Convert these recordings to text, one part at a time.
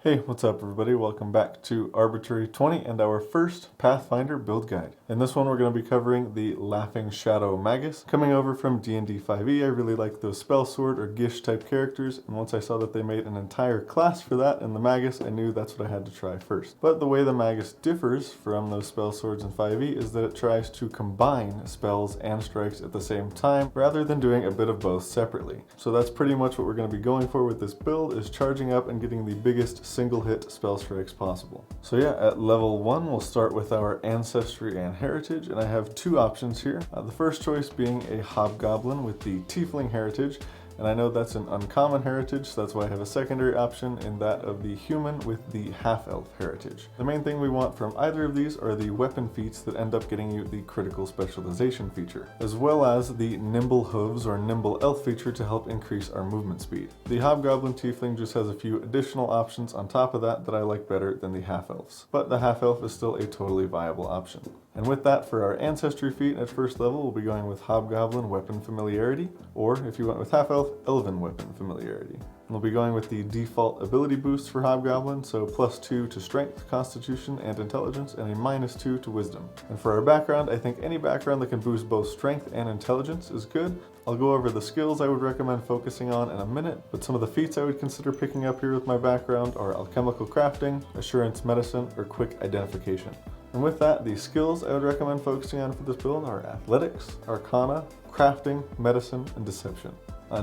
Hey, what's up everybody? Welcome back to Arbitrary 20 and our first Pathfinder build guide. In this one we're going to be covering the Laughing Shadow Magus. Coming over from D&D 5e, I really like those spell sword or gish type characters, and once I saw that they made an entire class for that in the Magus, I knew that's what I had to try first. But the way the Magus differs from those spell swords in 5e is that it tries to combine spells and strikes at the same time rather than doing a bit of both separately. So that's pretty much what we're going to be going for with this build, is charging up and getting the biggest single hit spell strikes possible. So yeah, at level 1 we'll start with our ancestry and heritage, and I have two options here. The first choice being a hobgoblin with the tiefling heritage, and I know that's an uncommon heritage, so that's why I have a secondary option in that of the human with the half-elf heritage. The main thing we want from either of these are the weapon feats that end up getting you the critical specialization feature, as well as the nimble hooves or nimble elf feature to help increase our movement speed. The hobgoblin tiefling just has a few additional options on top of that I like better than the half-elves, but the half-elf is still a totally viable option. And with that, for our ancestry feat at first level, we'll be going with hobgoblin weapon familiarity, or if you went with half-elf, elven weapon familiarity. And we'll be going with the default ability boost for hobgoblin, so +2 to strength, constitution, and intelligence, and a -2 to wisdom. And for our background, I think any background that can boost both strength and intelligence is good. I'll go over the skills I would recommend focusing on in a minute, but some of the feats I would consider picking up here with my background are alchemical crafting, assurance medicine, or quick identification. And with that, the skills I would recommend focusing on for this build are athletics, arcana, crafting, medicine, and deception.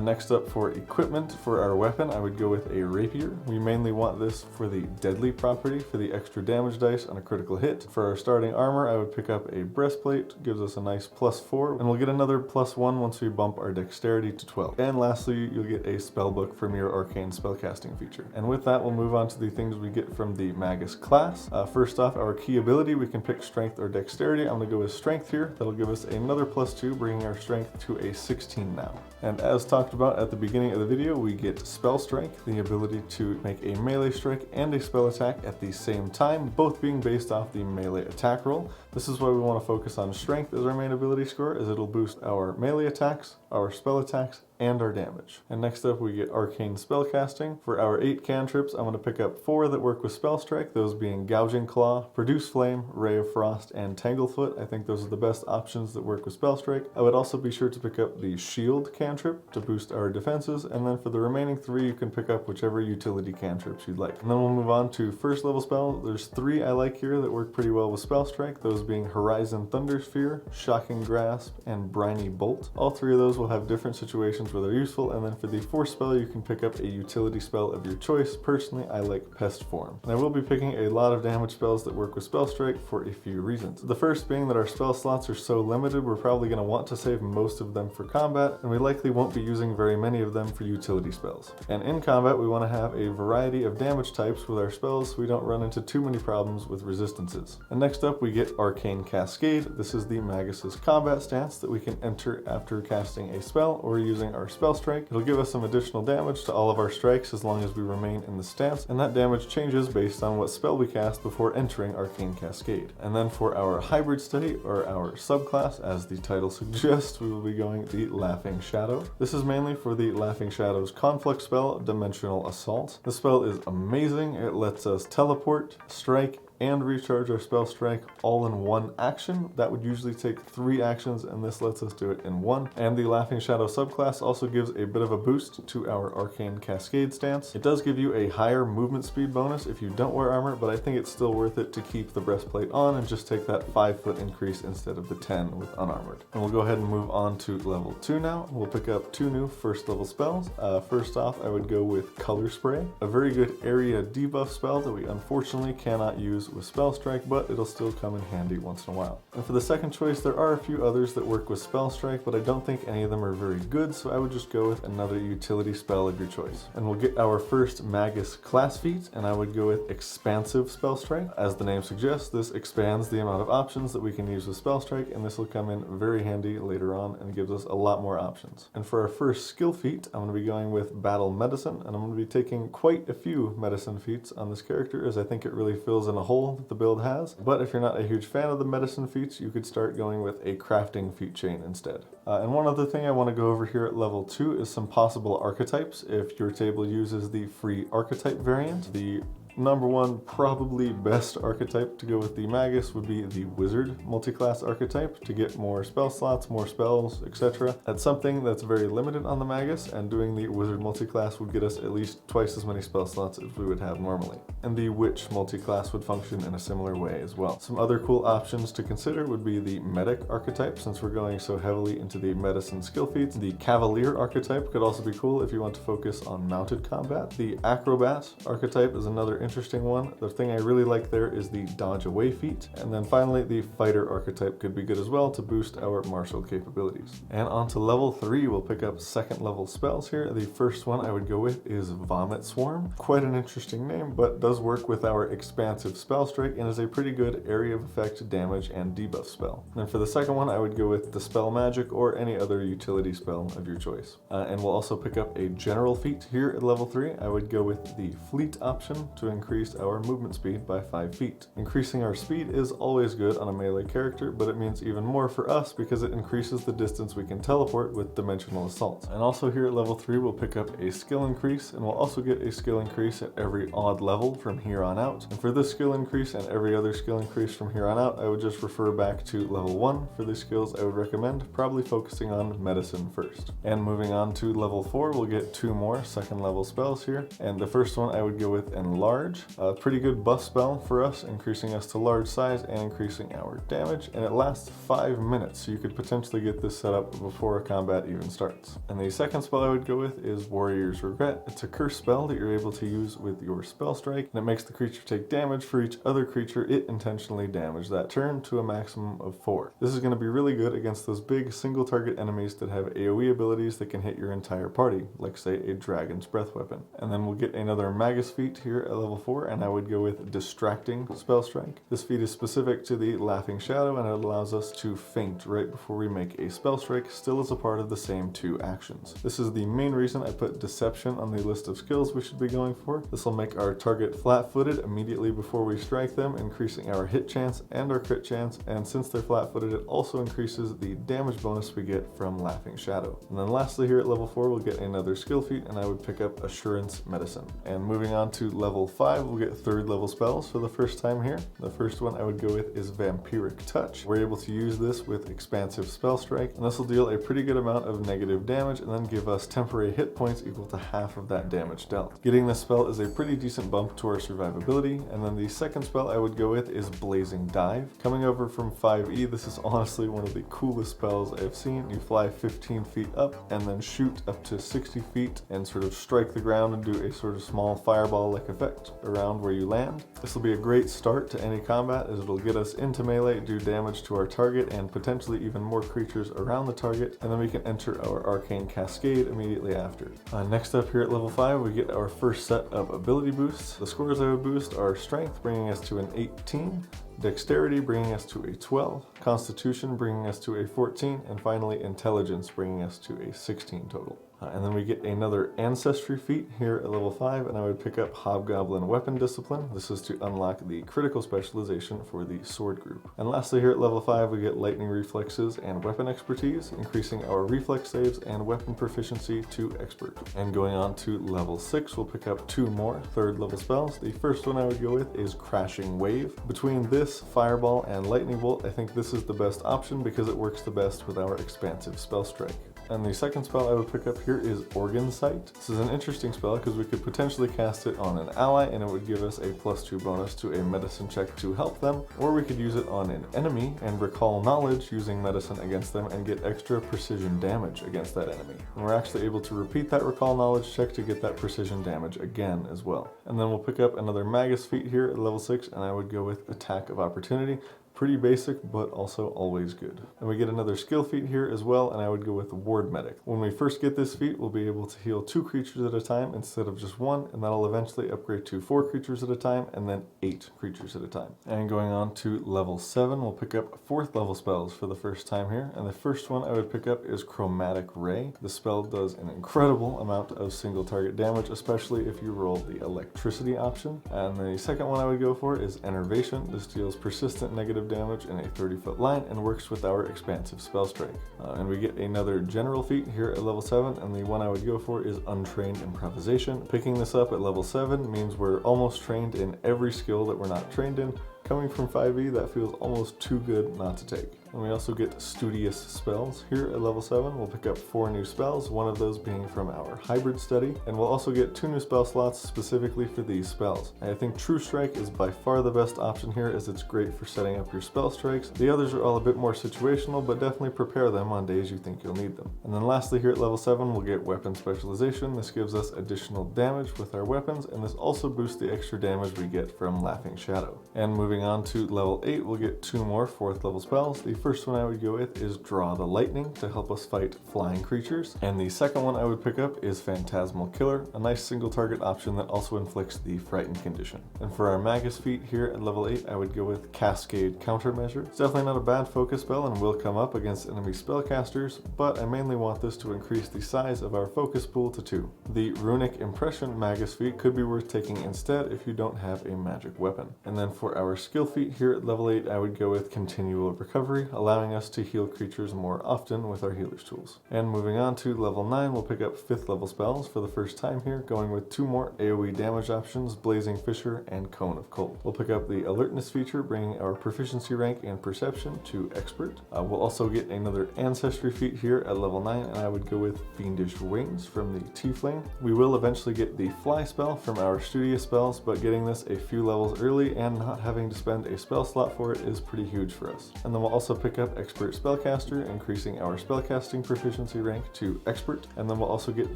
Next up, for equipment for our weapon, I would go with a rapier. We mainly want this for the deadly property, for the extra damage dice on a critical hit. For our starting armor, I would pick up a breastplate, gives us a nice +4, and we'll get another +1 once we bump our dexterity to 12. And lastly, you'll get a spellbook from your arcane spellcasting feature. And with that, we'll move on to the things we get from the Magus class. First off, our key ability, we can pick strength or dexterity. I'm going to go with strength here. That'll give us another +2, bringing our strength to a 16 now. And as talked about at the beginning of the video, we get spell strike, the ability to make a melee strike and a spell attack at the same time, both being based off the melee attack roll. This is why we want to focus on strength as our main ability score, as it'll boost our melee attacks, our spell attacks, and our damage. And next up, we get arcane spellcasting. For our 8 cantrips, I'm going to pick up 4 that work with spell strike, those being gouging claw, produce flame, ray of frost, and tanglefoot. I think those are the best options that work with spell strike. I would also be sure to pick up the shield cantrip to boost our defenses, and then for the remaining 3 you can pick up whichever utility cantrips you'd like. And then we'll move on to first level spell. There's 3 I like here that work pretty well with spell strike, those being Horizon Thundersphere, Shocking Grasp, and Briny Bolt. All 3 of those will have different situations where they're useful, and then for the 4th spell you can pick up a utility spell of your choice. Personally, I like Pest Form. And I will be picking a lot of damage spells that work with spell strike for a few reasons. The first being that our spell slots are so limited, we're probably going to want to save most of them for combat, and we likely won't be using very many of them for utility spells. And in combat, we want to have a variety of damage types with our spells so we don't run into too many problems with resistances. And next up, we get Arcane Cascade. This is the Magus's combat stance that we can enter after casting a spell or using our spell strike. It'll give us some additional damage to all of our strikes as long as we remain in the stance, and that damage changes based on what spell we cast before entering Arcane Cascade. And then for our hybrid study, or our subclass, as the title suggests, we will be going the Laughing Shadow. This is mainly for the Laughing Shadow's conflict spell, Dimensional Assault. This spell is amazing. It lets us teleport, strike, and recharge our spell strike all in one action. That would usually take 3 actions, and this lets us do it in 1. And the Laughing Shadow subclass also gives a bit of a boost to our Arcane Cascade stance. It does give you a higher movement speed bonus if you don't wear armor, but I think it's still worth it to keep the breastplate on and just take that 5-foot increase instead of the 10 with unarmored. And we'll go ahead and move on to level 2 now. We'll pick up 2 new first level spells. First off, I would go with Color Spray, a very good area debuff spell that we unfortunately cannot use with spell strike, but it'll still come in handy once in a while. And for the second choice, there are a few others that work with spell strike, but I don't think any of them are very good, so I would just go with another utility spell of your choice. And we'll get our first Magus class feat, and I would go with Expansive Spell Strike. As the name suggests, this expands the amount of options that we can use with spell strike, and this will come in very handy later on and gives us a lot more options. And for our first skill feat, I'm going to be going with Battle Medicine, and I'm going to be taking quite a few medicine feats on this character, as I think it really fills in a hole that the build has. But if you're not a huge fan of the medicine feats, you could start going with a crafting feat chain instead. And one other thing I want to go over here at level 2 is some possible archetypes if your table uses the free archetype variant. The Number one, probably best archetype to go with the Magus would be the Wizard multi-class archetype to get more spell slots, more spells, etc. That's something that's very limited on the Magus, and doing the Wizard multi-class would get us at least twice as many spell slots as we would have normally. And the Witch multi-class would function in a similar way as well. Some other cool options to consider would be the Medic archetype, since we're going so heavily into the medicine skill feats. The Cavalier archetype could also be cool if you want to focus on mounted combat. The Acrobat archetype is another interesting one. The thing I really like there is the dodge away feat. And then finally, the Fighter archetype could be good as well to boost our martial capabilities. And on to level 3, we'll pick up second level spells here. The first one I would go with is Vomit Swarm. Quite an interesting name, but does work with our expansive spell strike and is a pretty good area of effect, damage, and debuff spell. And for the second one, I would go with Dispel Magic or any other utility spell of your choice. And we'll also pick up a general feat here at level 3. I would go with the Fleet option to increase our movement speed by 5 feet. Increasing our speed is always good on a melee character, but it means even more for us because it increases the distance we can teleport with Dimensional Assault. And also here at level 3, we'll pick up a skill increase, and we'll also get a skill increase at every odd level from here on out. And for this skill increase and every other skill increase from here on out, I would just refer back to level 1. For these skills, I would recommend probably focusing on medicine first. And moving on to level 4, we'll get 2 more second level spells here. And the first one I would go with Enlarge. A pretty good buff spell for us, increasing us to large size and increasing our damage. And it lasts 5 minutes, so you could potentially get this set up before combat even starts. And the second spell I would go with is Warrior's Regret. It's a curse spell that you're able to use with your spell strike, and it makes the creature take damage for each other creature it intentionally damaged that turn to a maximum of 4. This is going to be really good against those big single target enemies that have AoE abilities that can hit your entire party, like say a Dragon's Breath weapon. And then we'll get another Magus feat here at level 4, and I would go with Distracting Spell Strike. This feat is specific to the Laughing Shadow, and it allows us to feint right before we make a spell strike, still as a part of the same 2 actions. This is the main reason I put Deception on the list of skills we should be going for. This will make our target flat-footed immediately before we strike them, increasing our hit chance and our crit chance, and since they're flat-footed, it also increases the damage bonus we get from Laughing Shadow. And then lastly here at level 4, we'll get another skill feat, and I would pick up Assurance Medicine. And moving on to level 5, we'll get 3rd level spells for the first time here. The first one I would go with is Vampiric Touch. We're able to use this with Expansive Spell Strike, and this will deal a pretty good amount of negative damage and then give us temporary hit points equal to half of that damage dealt. Getting this spell is a pretty decent bump to our survivability. And then the second spell I would go with is Blazing Dive. Coming over from 5e, this is honestly one of the coolest spells I've seen. You fly 15 feet up and then shoot up to 60 feet and sort of strike the ground and do a sort of small fireball-like effect around where you land. This will be a great start to any combat as it'll get us into melee, do damage to our target and potentially even more creatures around the target, and then we can enter our Arcane Cascade immediately after. Next up here at level 5, we get our first set of ability boosts. The scores I would boost are Strength, bringing us to an 18, Dexterity, bringing us to a 12, Constitution, bringing us to a 14, and finally Intelligence, bringing us to a 16 total. And then we get another Ancestry feat here at level 5, and I would pick up Hobgoblin Weapon Discipline. This is to unlock the critical specialization for the Sword group. And lastly here at level 5, we get Lightning Reflexes and Weapon Expertise, increasing our reflex saves and weapon proficiency to Expert. And going on to level 6, we'll pick up 2 more 3rd level spells. The first one I would go with is Crashing Wave. Between this, Fireball, and Lightning Bolt, I think this is the best option because it works the best with our Expansive Spell Strike. And the second spell I would pick up here is Organ Sight. This is an interesting spell because we could potentially cast it on an ally and it would give us a +2 bonus to a medicine check to help them, or we could use it on an enemy and recall knowledge using medicine against them and get extra precision damage against that enemy. And we're actually able to repeat that recall knowledge check to get that precision damage again as well. And then we'll pick up another Magus feat here at level 6, and I would go with Attack of Opportunity. Pretty basic, but also always good. And we get another skill feat here as well, and I would go with Ward Medic. When we first get this feat, we'll be able to heal 2 creatures at a time instead of just 1, and that'll eventually upgrade to 4 creatures at a time, and then 8 creatures at a time. And going on to level 7, we'll pick up 4th level spells for the first time here, and the first one I would pick up is Chromatic Ray. The spell does an incredible amount of single target damage, especially if you roll the electricity option. And the second one I would go for is Enervation. This deals persistent negative of damage in a 30-foot line and works with our expansive spell strike. And we get another general feat here at level 7, and the one I would go for is Untrained Improvisation. Picking this up at level 7 means we're almost trained in every skill that we're not trained in. Coming from 5e, that feels almost too good not to take. And we also get Studious Spells. Here at level 7, we'll pick up 4 new spells, one of those being from our Hybrid Study, and we'll also get 2 new spell slots specifically for these spells. I think True Strike is by far the best option here, as it's great for setting up your spell strikes. The others are all a bit more situational, but definitely prepare them on days you think you'll need them. And then lastly, here at level 7, we'll get Weapon Specialization. This gives us additional damage with our weapons, and this also boosts the extra damage we get from Laughing Shadow. And moving on to level 8, we'll get 2 more 4th level spells. The first one I would go with is Draw the Lightning to help us fight flying creatures. And the second one I would pick up is Phantasmal Killer, a nice single target option that also inflicts the Frightened condition. And for our Magus feat here at level 8, I would go with Cascade Countermeasure. It's definitely not a bad focus spell and will come up against enemy spellcasters, but I mainly want this to increase the size of our focus pool to 2. The Runic Impression Magus feat could be worth taking instead if you don't have a magic weapon. And then for our skill feat here at level 8, I would go with Continual Recovery, allowing us to heal creatures more often with our healer's tools. And moving on to level 9, we'll pick up 5th level spells for the first time here, going with 2 more AoE damage options, Blazing Fissure and Cone of Cold. We'll pick up the Alertness feature, bringing our proficiency rank and perception to Expert. We'll also get another Ancestry feat here at level 9, and I would go with Fiendish Wings from the Tiefling. We will eventually get the Fly spell from our Studious spells, but getting this a few levels early and not having to spend a spell slot for it is pretty huge for us. And then we'll also pick up Expert Spellcaster, increasing our spellcasting proficiency rank to Expert, and then we'll also get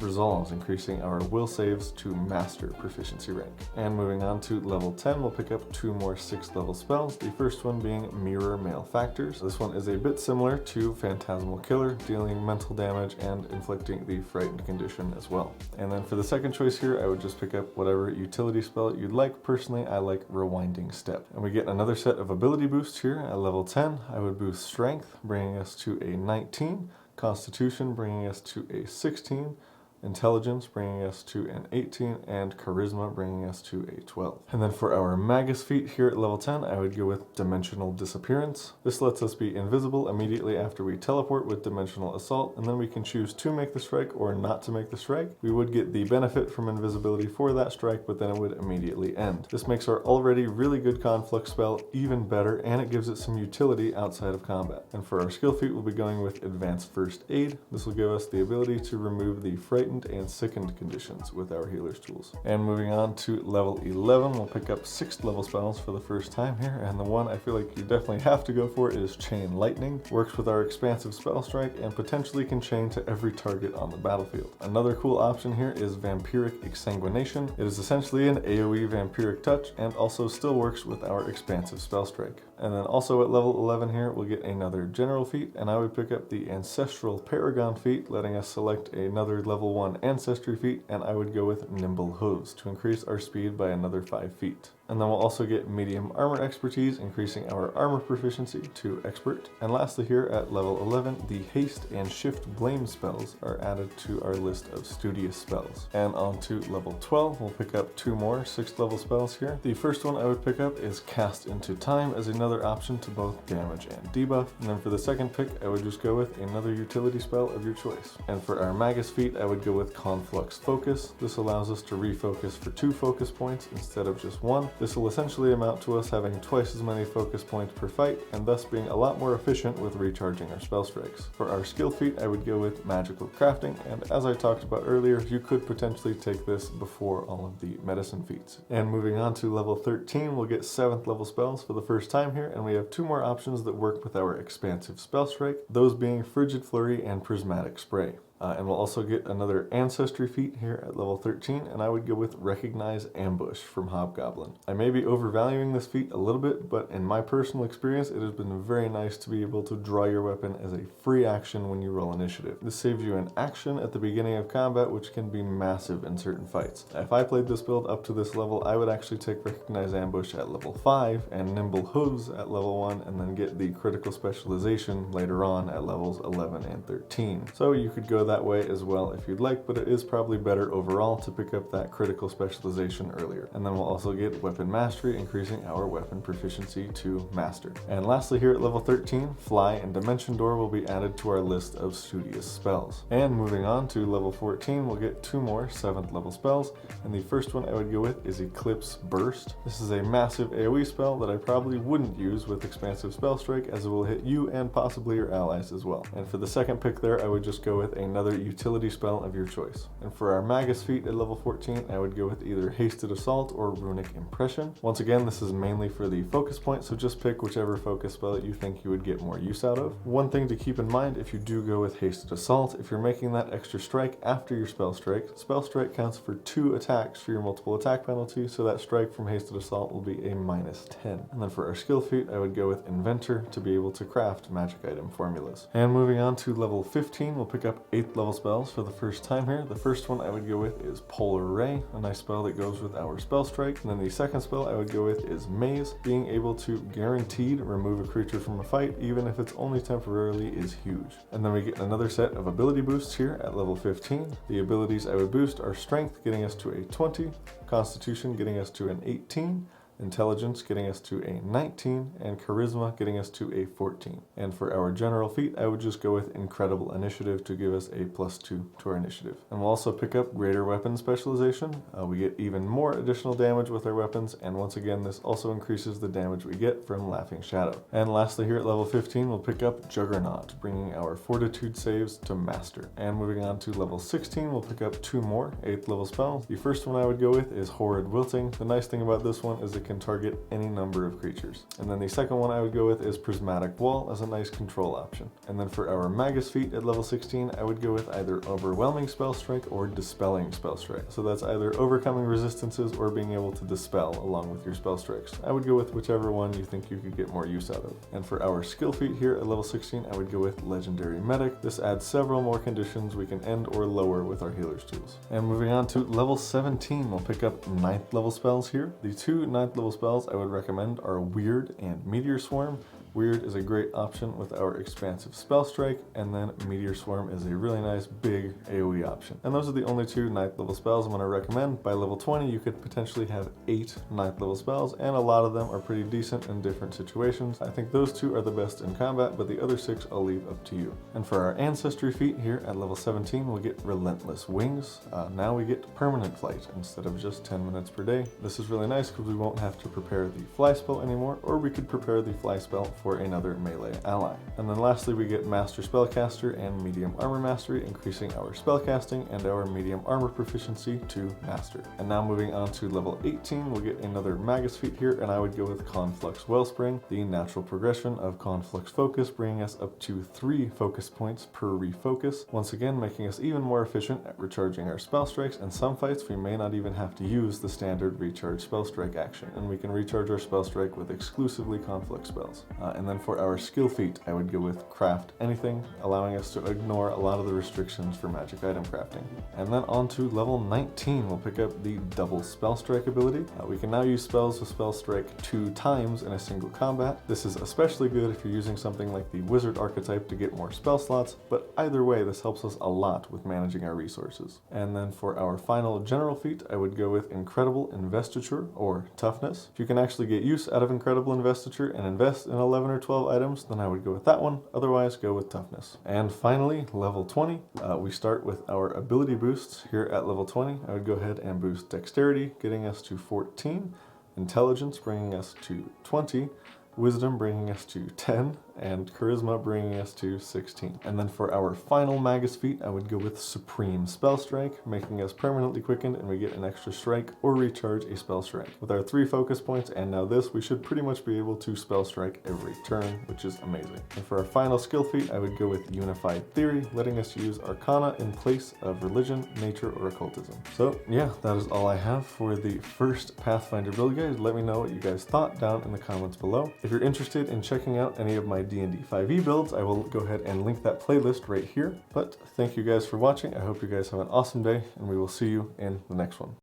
Resolves, increasing our will saves to Master proficiency rank. And moving on to level 10, we'll pick up 2 more 6th level spells, the first one being Mirror Malefactors. This one is a bit similar to Phantasmal Killer, dealing mental damage and inflicting the Frightened condition as well. And then for the second choice here, I would just pick up whatever utility spell you'd like. Personally, I like Rewinding Step. And we get another set of ability boosts here at level 10. I would boost Strength, bringing us to a 19, Constitution, bringing us to a 16, Intelligence, bringing us to an 18, and Charisma, bringing us to a 12. And then for our Magus feat here at level 10, I would go with Dimensional Disappearance. This lets us be invisible immediately after we teleport with Dimensional Assault, and then we can choose to make the strike or not to make the strike. We would get the benefit from invisibility for that strike, but then it would immediately end. This makes our already really good Conflux spell even better, and it gives it some utility outside of combat. And for our skill feat, we'll be going with Advanced First Aid. This will give us the ability to remove the Frightened and Sickened conditions with our healer's tools. And moving on to level 11, we'll pick up 6th level spells for the first time here, and the one I feel like you definitely have to go for is Chain Lightning. Works with our expansive spell strike and potentially can chain to every target on the battlefield. Another cool option here is Vampiric Exsanguination. It is essentially an AoE Vampiric Touch and also still works with our expansive spell strike. And then also at level 11 here, we'll get another general feat, and I would pick up the Ancestral Paragon feat, letting us select another level 1 Ancestry feat, and I would go with Nimble Hooves to increase our speed by another 5 feet. And then we'll also get Medium Armor Expertise, increasing our armor proficiency to Expert. And lastly here at level 11, the Haste and Shift Blame spells are added to our list of Studious spells. And on to level 12, we'll pick up 2 more 6th level spells here. The first one I would pick up is Cast into Time as another option to both damage and debuff. And then for the second pick, I would just go with another utility spell of your choice. And for our Magus feat, I would go with Conflux Focus. This allows us to refocus for 2 focus points instead of just 1. This will essentially amount to us having twice as many focus points per fight, and thus being a lot more efficient with recharging our spell strikes. For our skill feat, I would go with Magical Crafting, and as I talked about earlier, you could potentially take this before all of the medicine feats. And moving on to level 13, we'll get 7th level spells for the first time here, and we have 2 more options that work with our expansive spell strike, those being Frigid Flurry and Prismatic Spray. And we'll also get another Ancestry feat here at level 13, and I would go with Recognize Ambush from Hobgoblin. I may be overvaluing this feat a little bit, but in my personal experience, it has been very nice to be able to draw your weapon as a free action when you roll initiative. This saves you an action at the beginning of combat, which can be massive in certain fights. If I played this build up to this level, I would actually take Recognize Ambush at level 5 and Nimble Hooves at level 1, and then get the Critical Specialization later on at levels 11 and 13. So you could go that way as well if you'd like, but it is probably better overall to pick up that critical specialization earlier. And then we'll also get weapon mastery, increasing our weapon proficiency to master. And lastly, here at level 13, fly and dimension door will be added to our list of studious spells. And moving on to level 14, we'll get 2 more 7th level spells, and the first one I would go with is Eclipse Burst. This is a massive AoE spell that I probably wouldn't use with expansive spell strike, as it will hit you and possibly your allies as well. And for the second pick there, I would just go with another utility spell of your choice. And for our Magus feat at level 14, I would go with either Hasted Assault or Runic Impression. Once again, this is mainly for the focus point, so just pick whichever focus spell you think you would get more use out of. One thing to keep in mind if you do go with Hasted Assault, if you're making that extra strike after your spell strike counts for 2 attacks for your multiple attack penalty, so that strike from Hasted Assault will be a -10. And then for our skill feat, I would go with Inventor to be able to craft magic item formulas. And moving on to level 15, we'll pick up 8th level spells for the first time here. The first one I would go with is Polar Ray, a nice spell that goes with our spell strike. And then the second spell I would go with is Maze. Being able to guaranteed remove a creature from a fight, even if it's only temporarily, is huge. And then we get another set of ability boosts here at level 15. The abilities I would boost are Strength, getting us to a 20, Constitution, getting us to an 18, Intelligence, getting us to a 19, and Charisma, getting us to a 14. And for our general feat, I would just go with Incredible Initiative to give us a +2 to our initiative. And we'll also pick up Greater Weapon Specialization. We get even more additional damage with our weapons, and once again, this also increases the damage we get from Laughing Shadow. And lastly, here at level 15, we'll pick up Juggernaut, bringing our Fortitude saves to Master. And moving on to level 16, we'll pick up 2 more 8th level spells. The first one I would go with is Horrid Wilting. The nice thing about this one is it can target any number of creatures. And then the second one I would go with is Prismatic Wall as a nice control option. And then for our Magus feat at level 16, I would go with either Overwhelming Spell Strike or Dispelling Spell Strike. So that's either overcoming resistances or being able to dispel along with your spell strikes. I would go with whichever one you think you could get more use out of. And for our skill feat here at level 16, I would go with Legendary Medic. This adds several more conditions we can end or lower with our healer's tools. And moving on to level 17, we'll pick up 9th level spells here. The 2 9th level spells I would recommend are Weird and Meteor Swarm. Weird is a great option with our expansive spell strike, and then Meteor Swarm is a really nice big AoE option. And those are the only 2 9th level spells I'm going to recommend. By level 20, you could potentially have 8 9th level spells, and a lot of them are pretty decent in different situations. I think those 2 are the best in combat, but the other 6 I'll leave up to you. And for our Ancestry feat here at level 17, we'll get Relentless Wings. Now we get Permanent Flight instead of just 10 minutes per day. This is really nice because we won't have to prepare the fly spell anymore, or we could prepare the fly spell for another melee ally. And then lastly, we get Master Spellcaster and Medium Armor Mastery, increasing our spellcasting and our medium armor proficiency to Master. And now moving on to level 18, we'll get another Magus feat here, and I would go with Conflux Wellspring, the natural progression of Conflux Focus, bringing us up to 3 focus points per refocus, once again making us even more efficient at recharging our spell strikes. In some fights, we may not even have to use the standard recharge spell strike action, and we can recharge our spell strike with exclusively Conflux spells. And then for our skill feat, I would go with Craft Anything, allowing us to ignore a lot of the restrictions for magic item crafting. And then on to level 19, we'll pick up the Double Spell Strike ability. We can now use spells with Spell Strike 2 times in a single combat. This is especially good if you're using something like the Wizard archetype to get more spell slots, but either way, this helps us a lot with managing our resources. And then for our final general feat, I would go with Incredible Investiture or Toughness. If you can actually get use out of Incredible Investiture and invest in 11 or 12 items, then I would go with that one. Otherwise, go with Toughness. And finally, level 20, we start with our ability boosts. Here at level 20, I would go ahead and boost Dexterity, getting us to 14, Intelligence, bringing us to 20, Wisdom, bringing us to 10, and Charisma, bringing us to 16. And then for our final Magus feat, I would go with Supreme Spell Strike, making us permanently quickened, and we get an extra strike or recharge a spell strike. With our 3 focus points and now this, we should pretty much be able to spell strike every turn, which is amazing. And for our final skill feat, I would go with Unified Theory, letting us use Arcana in place of Religion, Nature, or Occultism. So yeah, that is all I have for the first Pathfinder build guide. Let me know what you guys thought down in the comments below. If you're interested in checking out any of my D&D 5e builds, I will go ahead and link that playlist right here. But thank you guys for watching. I hope you guys have an awesome day, and we will see you in the next one.